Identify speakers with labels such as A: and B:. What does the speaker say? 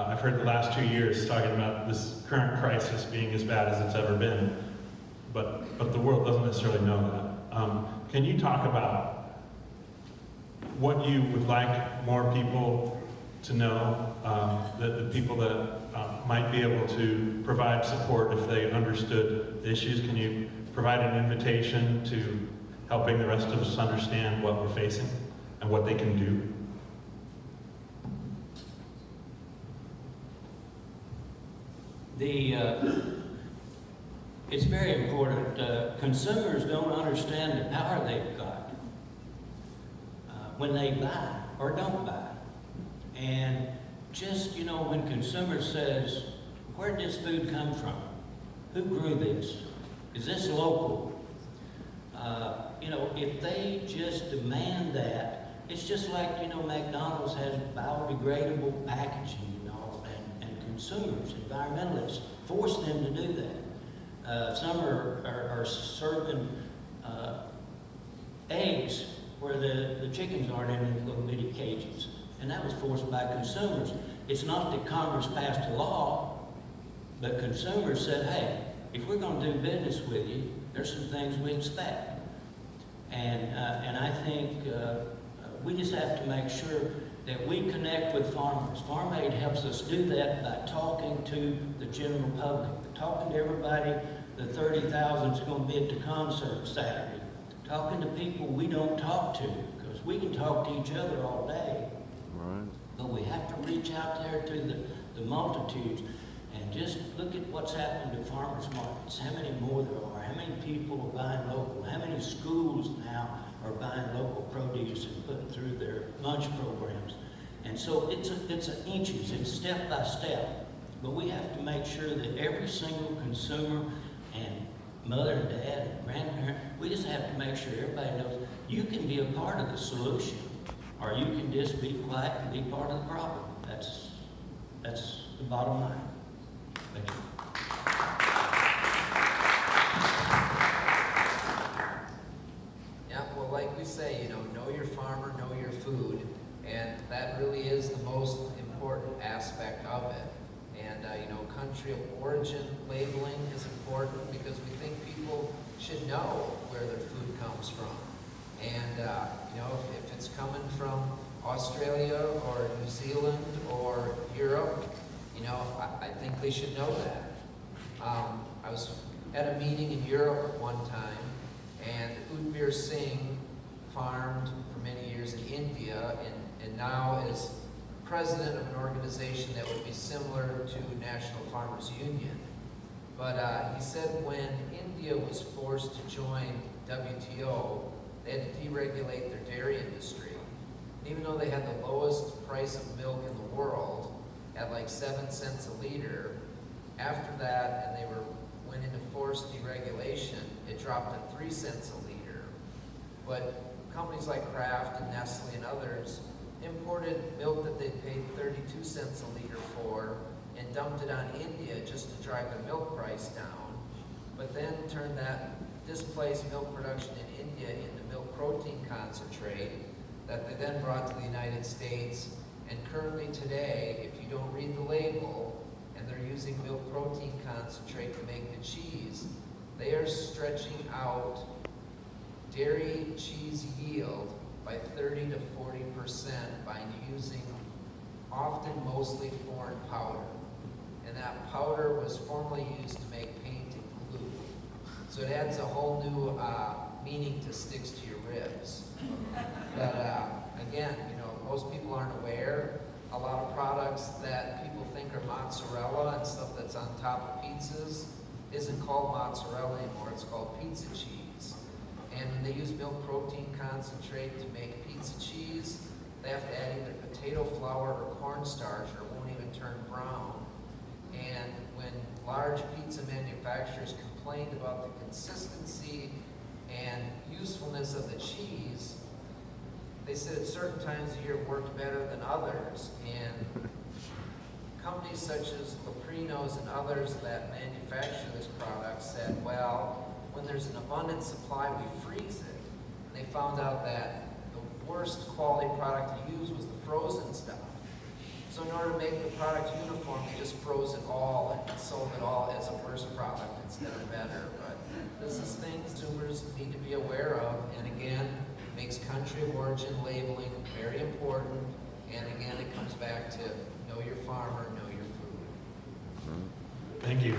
A: I've heard the last 2 years talking about this current crisis being as bad as it's ever been, but the world doesn't necessarily know that. Can you talk about what you would like more people to know, the people that might be able to provide support if they understood the issues? Can you provide an invitation to helping the rest of us understand what we're facing and what they can do?
B: It's very important. Consumers don't understand the power they've got when they buy or don't buy. And just, when consumer says, where did this food come from? Who grew this? Is this local? If they just demand that, it's just like, McDonald's has biodegradable packaging, and consumers, environmentalists, force them to do that. Some are serving eggs where the chickens aren't in little bitty cages. And that was forced by consumers. It's not that Congress passed a law, but consumers said, hey, if we're going to do business with you, there's some things we expect. And I think we just have to make sure that we connect with farmers. Farm Aid helps us do that by talking to the general public, talking to everybody, the 30,000 is going to be at the concert Saturday, talking to people we don't talk to, because we can talk to each other all day.
C: Right.
B: But we have to reach out there to the multitudes and just look at what's happening to farmers markets, how many more there are, how many people are buying local, how many schools now are buying local produce and putting through their lunch programs. And so it's inches, it's step by step. But we have to make sure that every single consumer and mother and dad and grandparent, we just have to make sure everybody knows you can be a part of the solution, or you can just be quiet and be part of the problem. That's the bottom line. Thank you.
D: Yeah, well, like we say, know your farmer, know your food, and that really is the most important aspect of it. And country of origin labeling is important because we think people should know where their food comes from. And if it's coming from Australia or New Zealand or Europe, I think they should know that. I was at a meeting in Europe at one time, and Udbir Singh farmed for many years in India, and now is president of an organization that would be similar to National Farmers Union. But he said when India was forced to join WTO, they had to deregulate their dairy industry. Even though they had the lowest price of milk in the world, at like 7 cents a liter, after that, and they went into forced deregulation, it dropped to 3 cents a liter. But companies like Kraft and Nestle and others imported milk that they paid 32 cents a liter for and dumped it on India just to drive the milk price down, but then turned that displaced milk production in India into milk protein concentrate that they then brought to the United States. And currently today, if you don't read the label and they're using milk protein concentrate to make the cheese, they are stretching out dairy cheese yield by 30 to 40% by using often mostly foreign powder. And that powder was formerly used to make paint and glue. So it adds a whole new meaning to sticks to your ribs. But again, most people aren't aware. A lot of products that people think are mozzarella and stuff that's on top of pizzas isn't called mozzarella anymore, it's called pizza cheese. And when they use milk protein concentrate to make pizza cheese, they have to add either potato flour or cornstarch, or it won't even turn brown. And when large pizza manufacturers complained about the consistency and usefulness of the cheese, they said at certain times of year it worked better than others. And companies such as Leprino's and others that manufacture this product said, well, when there's an abundant supply, we freeze it. And they found out that the worst quality product to use was the frozen stuff. So in order to make the product uniform, they just froze it all and sold it all as a worse product instead of better. But this is things consumers need to be aware of, and again, makes country of origin labeling very important. And again, it comes back to know your farmer, know your food.
A: Thank you.